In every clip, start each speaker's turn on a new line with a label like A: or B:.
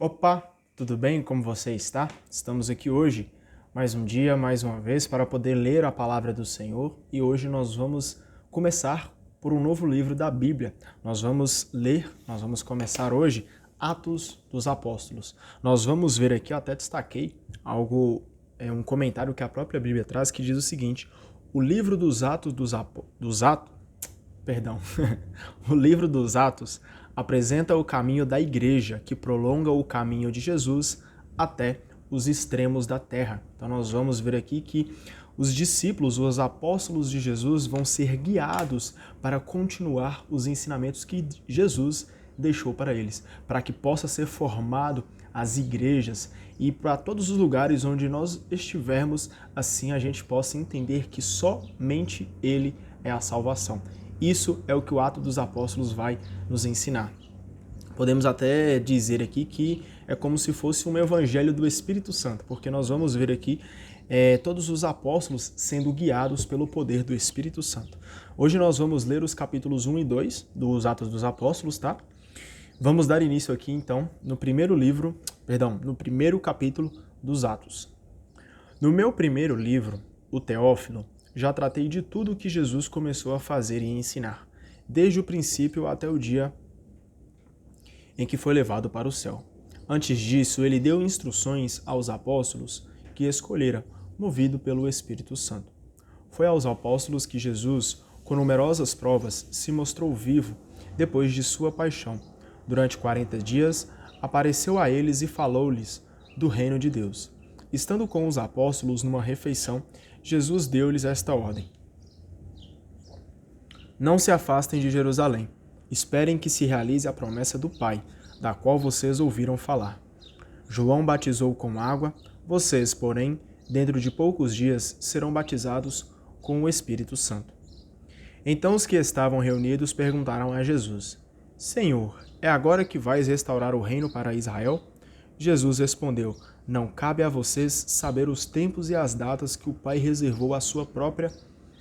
A: Opa, tudo bem? Como você está? Estamos aqui hoje, mais um dia, mais uma vez, para poder ler a palavra do Senhor e hoje nós vamos começar por um novo livro da Bíblia. Nós vamos começar hoje Atos dos Apóstolos. Nós vamos ver aqui, eu até destaquei um comentário que a própria Bíblia traz que diz o seguinte: o livro dos o livro dos Atos apresenta o caminho da igreja, que prolonga o caminho de Jesus até os extremos da terra. Então nós vamos ver aqui que os discípulos, os apóstolos de Jesus, vão ser guiados para continuar os ensinamentos que Jesus deixou para eles, para que possa ser formado as igrejas e para todos os lugares onde nós estivermos, assim a gente possa entender que somente Ele é a salvação. Isso é o que o Ato dos Apóstolos vai nos ensinar. Podemos até dizer aqui que é como se fosse um evangelho do Espírito Santo, porque nós vamos ver aqui todos os apóstolos sendo guiados pelo poder do Espírito Santo. Hoje nós vamos ler os capítulos 1 e 2 dos Atos dos Apóstolos, tá? Vamos dar início aqui então no primeiro capítulo dos Atos. No meu primeiro livro, o Teófilo, já tratei de tudo o que Jesus começou a fazer e ensinar, desde o princípio até o dia em que foi levado para o céu. Antes disso, ele deu instruções aos apóstolos que escolhera, movido pelo Espírito Santo. Foi aos apóstolos que Jesus, com numerosas provas, se mostrou vivo depois de sua paixão. Durante 40 dias, apareceu a eles e falou-lhes do reino de Deus. Estando com os apóstolos numa refeição, Jesus deu-lhes esta ordem: não se afastem de Jerusalém. Esperem que se realize a promessa do Pai, da qual vocês ouviram falar. João batizou com água, vocês, porém, dentro de poucos dias, serão batizados com o Espírito Santo. Então os que estavam reunidos perguntaram a Jesus: Senhor, é agora que vais restaurar o reino para Israel? Jesus respondeu: não cabe a vocês saber os tempos e as datas que o Pai reservou à sua própria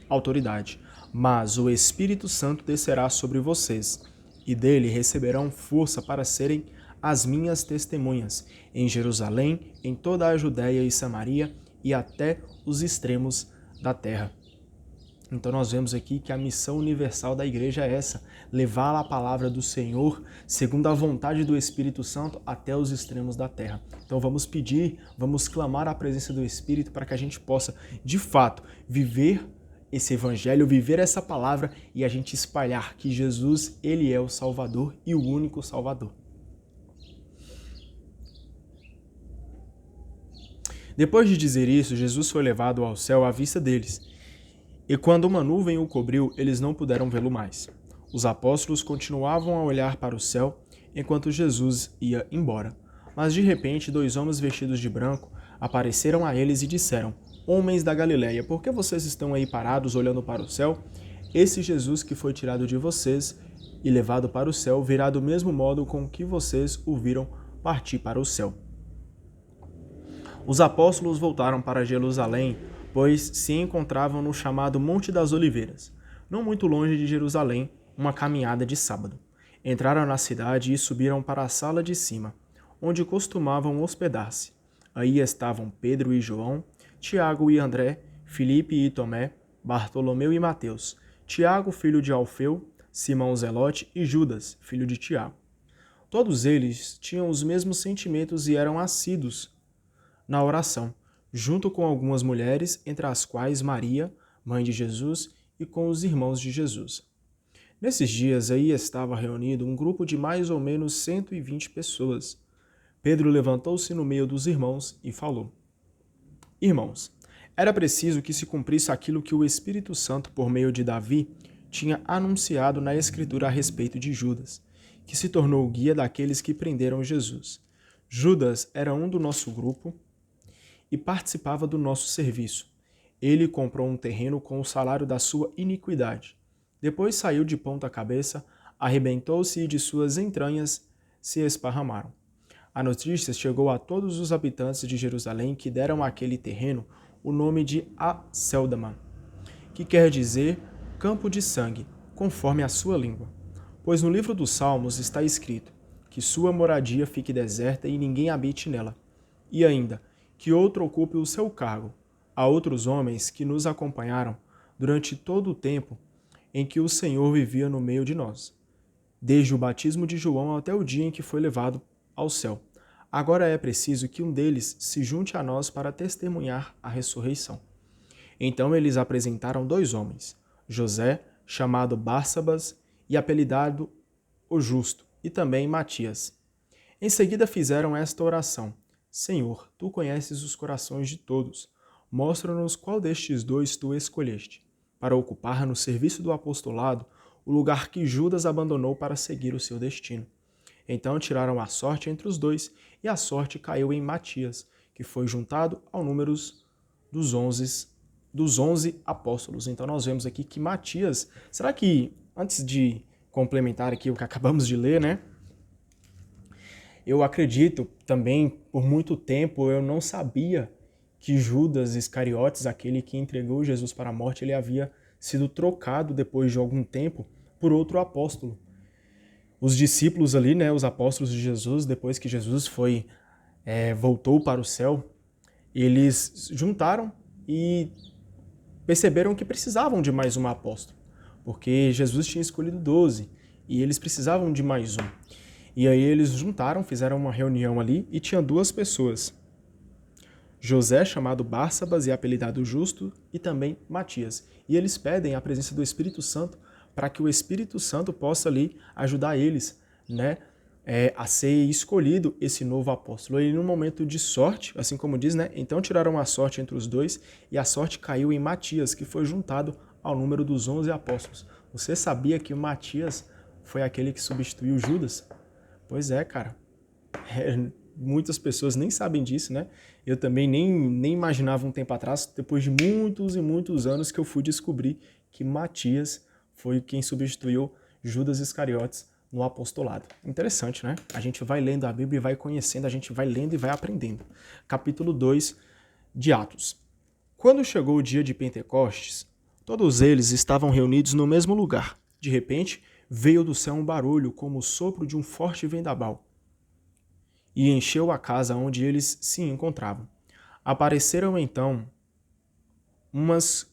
A: autoridade, mas o Espírito Santo descerá sobre vocês, e dele receberão força para serem as minhas testemunhas, em Jerusalém, em toda a Judéia e Samaria e até os extremos da terra. Então nós vemos aqui que a missão universal da igreja é essa: levar a palavra do Senhor, segundo a vontade do Espírito Santo, até os extremos da terra. Então vamos pedir, vamos clamar a presença do Espírito para que a gente possa, de fato, viver esse evangelho, viver essa palavra e a gente espalhar que Jesus, ele é o Salvador e o único Salvador. Depois de dizer isso, Jesus foi levado ao céu à vista deles. E quando uma nuvem o cobriu, eles não puderam vê-lo mais. Os apóstolos continuavam a olhar para o céu enquanto Jesus ia embora. Mas de repente, 2 homens vestidos de branco apareceram a eles e disseram: Homens da Galileia, por que vocês estão aí parados olhando para o céu? Esse Jesus que foi tirado de vocês e levado para o céu virá do mesmo modo com que vocês o viram partir para o céu. Os apóstolos voltaram para Jerusalém, pois se encontravam no chamado Monte das Oliveiras, não muito longe de Jerusalém, uma caminhada de sábado. Entraram na cidade e subiram para a sala de cima, onde costumavam hospedar-se. Aí estavam Pedro e João, Tiago e André, Filipe e Tomé, Bartolomeu e Mateus, Tiago, filho de Alfeu, Simão Zelote e Judas, filho de Tiago. Todos eles tinham os mesmos sentimentos e eram assíduos na oração, junto com algumas mulheres, entre as quais Maria, mãe de Jesus, e com os irmãos de Jesus. Nesses dias aí estava reunido um grupo de mais ou menos 120 pessoas. Pedro levantou-se no meio dos irmãos e falou: Irmãos, era preciso que se cumprisse aquilo que o Espírito Santo, por meio de Davi, tinha anunciado na Escritura a respeito de Judas, que se tornou o guia daqueles que prenderam Jesus. Judas era um do nosso grupo e participava do nosso serviço. Ele comprou um terreno com o salário da sua iniquidade. Depois saiu de ponta cabeça, arrebentou-se e de suas entranhas se esparramaram. A notícia chegou a todos os habitantes de Jerusalém que deram àquele terreno o nome de Acéldama, que quer dizer campo de sangue, conforme a sua língua. Pois no livro dos Salmos está escrito: que sua moradia fique deserta e ninguém habite nela. E ainda, que outro ocupe o seu cargo. Há outros homens que nos acompanharam durante todo o tempo em que o Senhor vivia no meio de nós, desde o batismo de João até o dia em que foi levado ao céu. Agora é preciso que um deles se junte a nós para testemunhar a ressurreição. Então eles apresentaram 2 homens, José, chamado Barsabas, e apelidado o Justo, e também Matias. Em seguida fizeram esta oração: Senhor, tu conheces os corações de todos. Mostra-nos qual destes 2 tu escolheste, para ocupar no serviço do apostolado o lugar que Judas abandonou para seguir o seu destino. Então tiraram a sorte entre os 2, e a sorte caiu em Matias, que foi juntado ao número dos 11 apóstolos. Então nós vemos aqui que Matias, será que, antes de complementar aqui o que acabamos de ler, né? Eu acredito também, por muito tempo, eu não sabia que Judas Iscariotes, aquele que entregou Jesus para a morte, ele havia sido trocado depois de algum tempo por outro apóstolo. Os discípulos ali, né, os apóstolos de Jesus, depois que Jesus voltou para o céu, eles juntaram e perceberam que precisavam de mais um apóstolo, porque Jesus tinha escolhido 12 e eles precisavam de mais um. E aí eles juntaram, fizeram uma reunião ali e tinha 2 pessoas. José, chamado Barsabas e apelidado Justo, e também Matias. E eles pedem a presença do Espírito Santo para que o Espírito Santo possa ali ajudar eles, né, a ser escolhido esse novo apóstolo. E no momento de sorte, assim como diz, né, então tiraram a sorte entre os 2 e a sorte caiu em Matias, que foi juntado ao número dos 11 apóstolos. Você sabia que o Matias foi aquele que substituiu Judas? Pois é, cara. Muitas pessoas nem sabem disso, né? Eu também nem imaginava um tempo atrás, depois de muitos e muitos anos, que eu fui descobrir que Matias foi quem substituiu Judas Iscariotes no apostolado. Interessante, né? A gente vai lendo a Bíblia e vai conhecendo, a gente vai lendo e vai aprendendo. Capítulo 2 de Atos. Quando chegou o dia de Pentecostes, todos eles estavam reunidos no mesmo lugar. De repente, veio do céu um barulho como o sopro de um forte vendaval e encheu a casa onde eles se encontravam. Apareceram então umas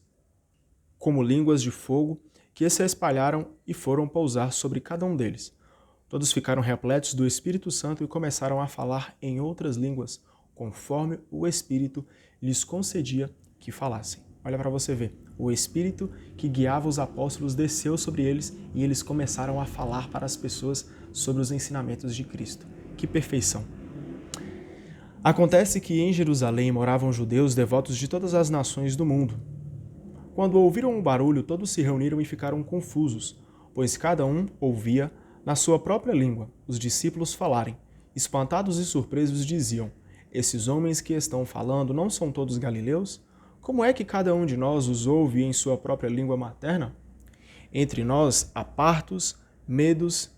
A: como línguas de fogo que se espalharam e foram pousar sobre cada um deles. Todos ficaram repletos do Espírito Santo e começaram a falar em outras línguas, conforme o Espírito lhes concedia que falassem. Olha para você ver, o Espírito que guiava os apóstolos desceu sobre eles e eles começaram a falar para as pessoas sobre os ensinamentos de Cristo. Que perfeição! Acontece que em Jerusalém moravam judeus devotos de todas as nações do mundo. Quando ouviram o barulho, todos se reuniram e ficaram confusos, pois cada um ouvia, na sua própria língua, os discípulos falarem. Espantados e surpresos diziam: Esses homens que estão falando não são todos galileus? Como é que cada um de nós os ouve em sua própria língua materna? Entre nós há partos, medos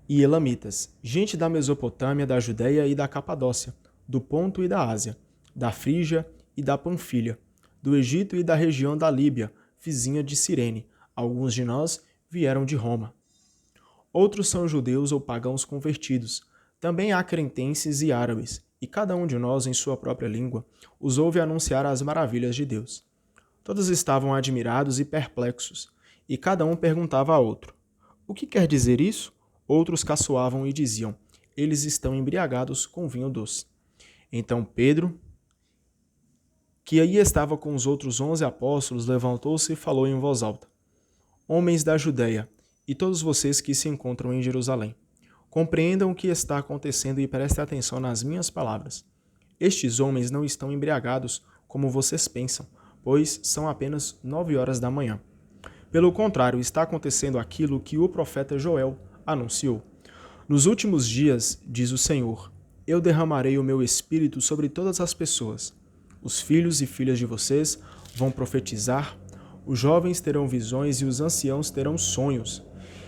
A: e elamitas, gente da Mesopotâmia, da Judéia e da Capadócia, do Ponto e da Ásia, da Frígia e da Panfilha, do Egito e da região da Líbia, vizinha de Cirene. Alguns de nós vieram de Roma. Outros são judeus ou pagãos convertidos. Também há cretenses e árabes, e cada um de nós, em sua própria língua, os ouve anunciar as maravilhas de Deus. Todos estavam admirados e perplexos, e cada um perguntava a outro: O que quer dizer isso? Outros caçoavam e diziam: Eles estão embriagados com vinho doce. Então Pedro, que aí estava com os outros 11 apóstolos, levantou-se e falou em voz alta: Homens da Judéia, e todos vocês que se encontram em Jerusalém, compreendam o que está acontecendo e prestem atenção nas minhas palavras. Estes homens não estão embriagados como vocês pensam, pois são apenas 9 horas da manhã. Pelo contrário, está acontecendo aquilo que o profeta Joel anunciou. Nos últimos dias, diz o Senhor, eu derramarei o meu espírito sobre todas as pessoas. Os filhos e filhas de vocês vão profetizar, os jovens terão visões e os anciãos terão sonhos.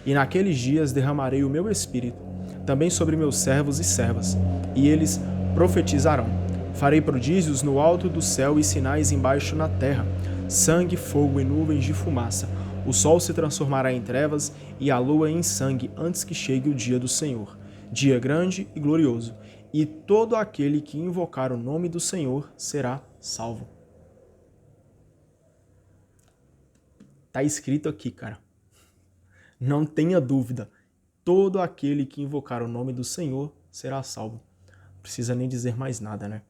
A: E naqueles dias derramarei o meu espírito, também sobre meus servos e servas, e eles profetizarão. Farei prodígios no alto do céu e sinais embaixo na terra, sangue, fogo e nuvens de fumaça. O sol se transformará em trevas e a lua em sangue antes que chegue o dia do Senhor. dia grande e glorioso, e todo aquele que invocar o nome do Senhor será salvo. Tá escrito aqui, cara. Não tenha dúvida. Todo aquele que invocar o nome do Senhor será salvo. Não precisa nem dizer mais nada, né?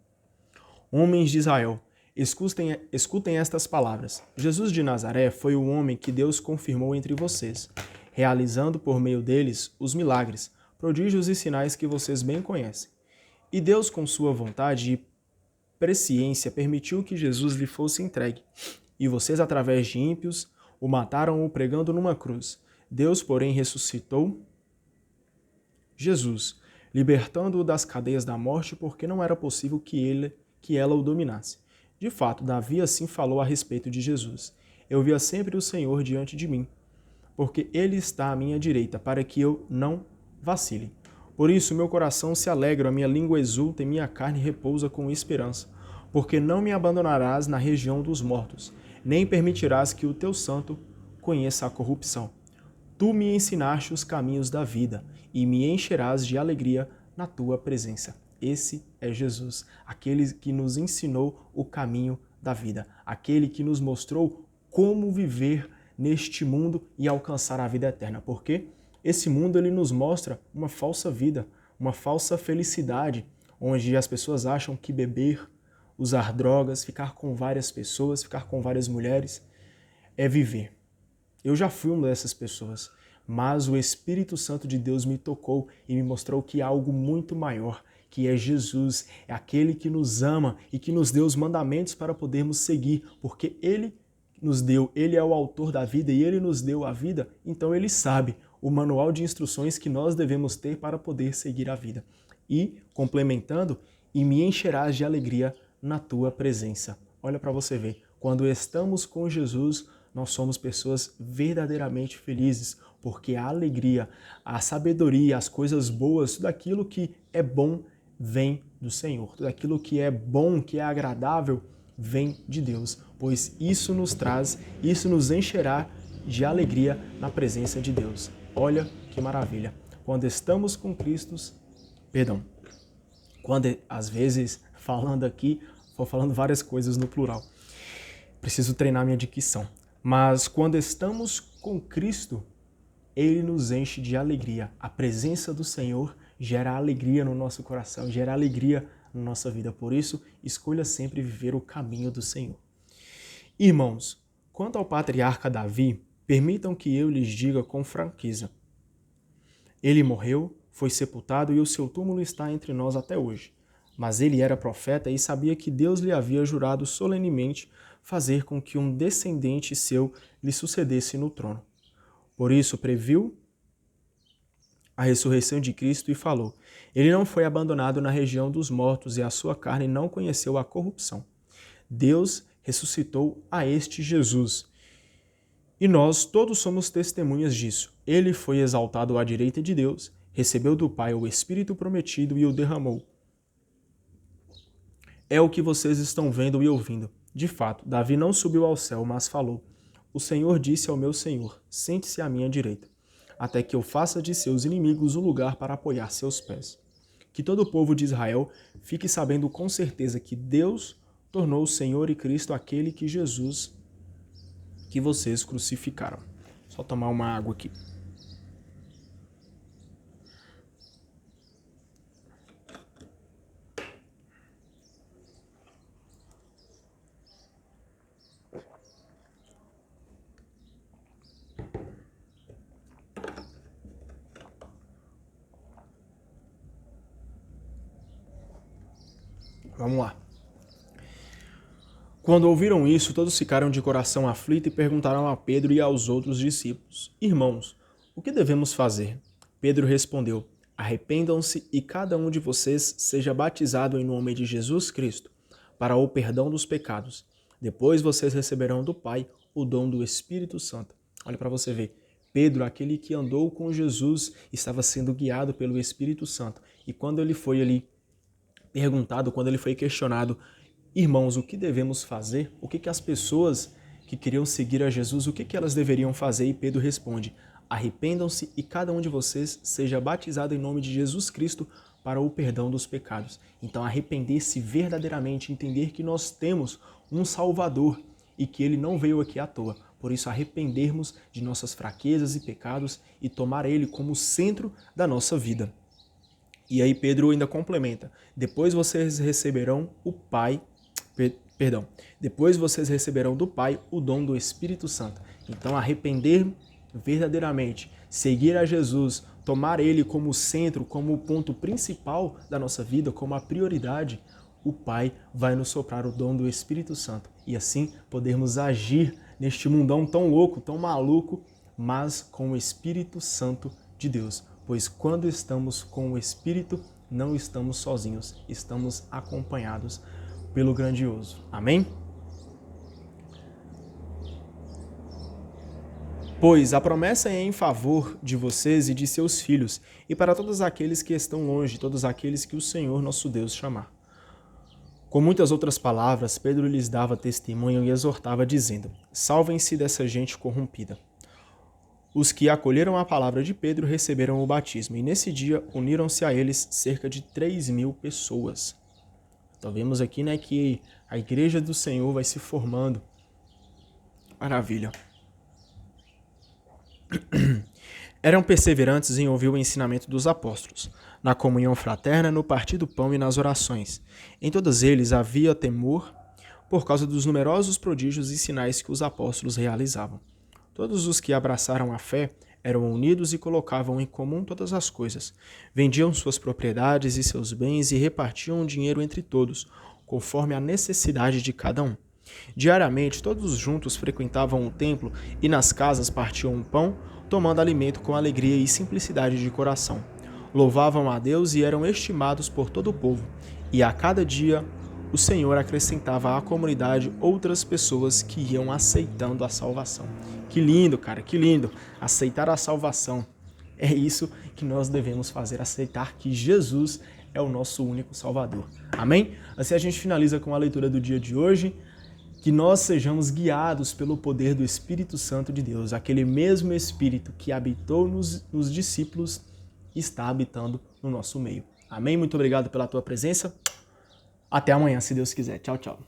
A: Homens de Israel, escutem estas palavras. Jesus de Nazaré foi o homem que Deus confirmou entre vocês, realizando por meio deles os milagres, prodígios e sinais que vocês bem conhecem. E Deus, com sua vontade e presciência, permitiu que Jesus lhe fosse entregue. E vocês, através de ímpios, o mataram-o pregando numa cruz. Deus, porém, ressuscitou Jesus, libertando-o das cadeias da morte, porque não era possível que ela o dominasse. De fato, Davi assim falou a respeito de Jesus. Eu via sempre o Senhor diante de mim, porque ele está à minha direita, para que eu não vacile. Por isso, meu coração se alegra, a minha língua exulta e minha carne repousa com esperança, porque não me abandonarás na região dos mortos, nem permitirás que o teu santo conheça a corrupção. Tu me ensinaste os caminhos da vida e me encherás de alegria na tua presença. Esse é Jesus, aquele que nos ensinou o caminho da vida, aquele que nos mostrou como viver neste mundo e alcançar a vida eterna. Porque esse mundo ele nos mostra uma falsa vida, uma falsa felicidade, onde as pessoas acham que beber, usar drogas, ficar com várias pessoas, ficar com várias mulheres, é viver. Eu já fui uma dessas pessoas, mas o Espírito Santo de Deus me tocou e me mostrou que há algo muito maior, que é Jesus, é aquele que nos ama e que nos deu os mandamentos para podermos seguir, porque Ele nos deu, Ele é o autor da vida e Ele nos deu a vida, então Ele sabe o manual de instruções que nós devemos ter para poder seguir a vida. E, complementando, e me encherás de alegria na tua presença. Olha para você ver, quando estamos com Jesus, nós somos pessoas verdadeiramente felizes, porque a alegria, a sabedoria, as coisas boas, tudo aquilo que é bom vem do Senhor. Tudo aquilo que é bom, que é agradável, vem de Deus, pois isso nos traz, isso nos encherá de alegria na presença de Deus. Olha que maravilha. Quando estamos com Cristo, quando às vezes falando aqui, vou falando várias coisas no plural. Preciso treinar minha dicção. Mas quando estamos com Cristo, Ele nos enche de alegria. A presença do Senhor gera alegria no nosso coração, gera alegria na nossa vida. Por isso, escolha sempre viver o caminho do Senhor. Irmãos, quanto ao patriarca Davi, permitam que eu lhes diga com franqueza. Ele morreu, foi sepultado e o seu túmulo está entre nós até hoje. Mas ele era profeta e sabia que Deus lhe havia jurado solenemente fazer com que um descendente seu lhe sucedesse no trono. Por isso previu a ressurreição de Cristo e falou: Ele não foi abandonado na região dos mortos e a sua carne não conheceu a corrupção. Deus ressuscitou a este Jesus. E nós todos somos testemunhas disso. Ele foi exaltado à direita de Deus, recebeu do Pai o Espírito prometido e o derramou. É o que vocês estão vendo e ouvindo. De fato, Davi não subiu ao céu, mas falou: O Senhor disse ao meu Senhor: Sente-se à minha direita, até que eu faça de seus inimigos o lugar para apoiar seus pés. Que todo o povo de Israel fique sabendo com certeza que Deus tornou o Senhor e Cristo aquele que Jesus que vocês crucificaram. Só tomar uma água aqui. Vamos lá. Quando ouviram isso, todos ficaram de coração aflito e perguntaram a Pedro e aos outros discípulos: Irmãos, o que devemos fazer? Pedro respondeu: Arrependam-se e cada um de vocês seja batizado em nome de Jesus Cristo, para o perdão dos pecados. Depois vocês receberão do Pai o dom do Espírito Santo. Olha para você ver. Pedro, aquele que andou com Jesus, estava sendo guiado pelo Espírito Santo. E quando ele foi ali perguntado, quando ele foi questionado: Irmãos, o que devemos fazer? O que as pessoas que queriam seguir a Jesus, o que elas deveriam fazer? E Pedro responde: arrependam-se e cada um de vocês seja batizado em nome de Jesus Cristo para o perdão dos pecados. Então, arrepender-se verdadeiramente, entender que nós temos um Salvador e que ele não veio aqui à toa. Por isso, arrependermos de nossas fraquezas e pecados e tomar ele como centro da nossa vida. E aí Pedro ainda complementa: depois vocês receberão do Pai o dom do Espírito Santo. Então, arrepender verdadeiramente, seguir a Jesus, tomar ele como centro, como o ponto principal da nossa vida, como a prioridade, o Pai vai nos soprar o dom do Espírito Santo. E assim podermos agir neste mundão tão louco, tão maluco, mas com o Espírito Santo de Deus. Pois quando estamos com o Espírito, não estamos sozinhos, estamos acompanhados pelo grandioso. Amém? Pois a promessa é em favor de vocês e de seus filhos, e para todos aqueles que estão longe, todos aqueles que o Senhor nosso Deus chamar. Com muitas outras palavras, Pedro lhes dava testemunho e exortava, dizendo: salvem-se dessa gente corrompida. Os que acolheram a palavra de Pedro receberam o batismo, e nesse dia uniram-se a eles cerca de 3.000 pessoas. Então vemos aqui, que a igreja do Senhor vai se formando. Maravilha. Eram perseverantes em ouvir o ensinamento dos apóstolos, na comunhão fraterna, no partir do pão e nas orações. Em todos eles havia temor por causa dos numerosos prodígios e sinais que os apóstolos realizavam. Todos os que abraçaram a fé eram unidos e colocavam em comum todas as coisas. Vendiam suas propriedades e seus bens e repartiam o dinheiro entre todos, conforme a necessidade de cada um. Diariamente, todos juntos frequentavam o templo e nas casas partiam o pão, tomando alimento com alegria e simplicidade de coração. Louvavam a Deus e eram estimados por todo o povo. E a cada dia o Senhor acrescentava à comunidade outras pessoas que iam aceitando a salvação. Que lindo, cara, que lindo. Aceitar a salvação. É isso que nós devemos fazer, aceitar que Jesus é o nosso único Salvador. Amém? Assim a gente finaliza com a leitura do dia de hoje. Que nós sejamos guiados pelo poder do Espírito Santo de Deus. Aquele mesmo Espírito que habitou nos discípulos está habitando no nosso meio. Amém? Muito obrigado pela tua presença. Até amanhã, se Deus quiser. Tchau, tchau.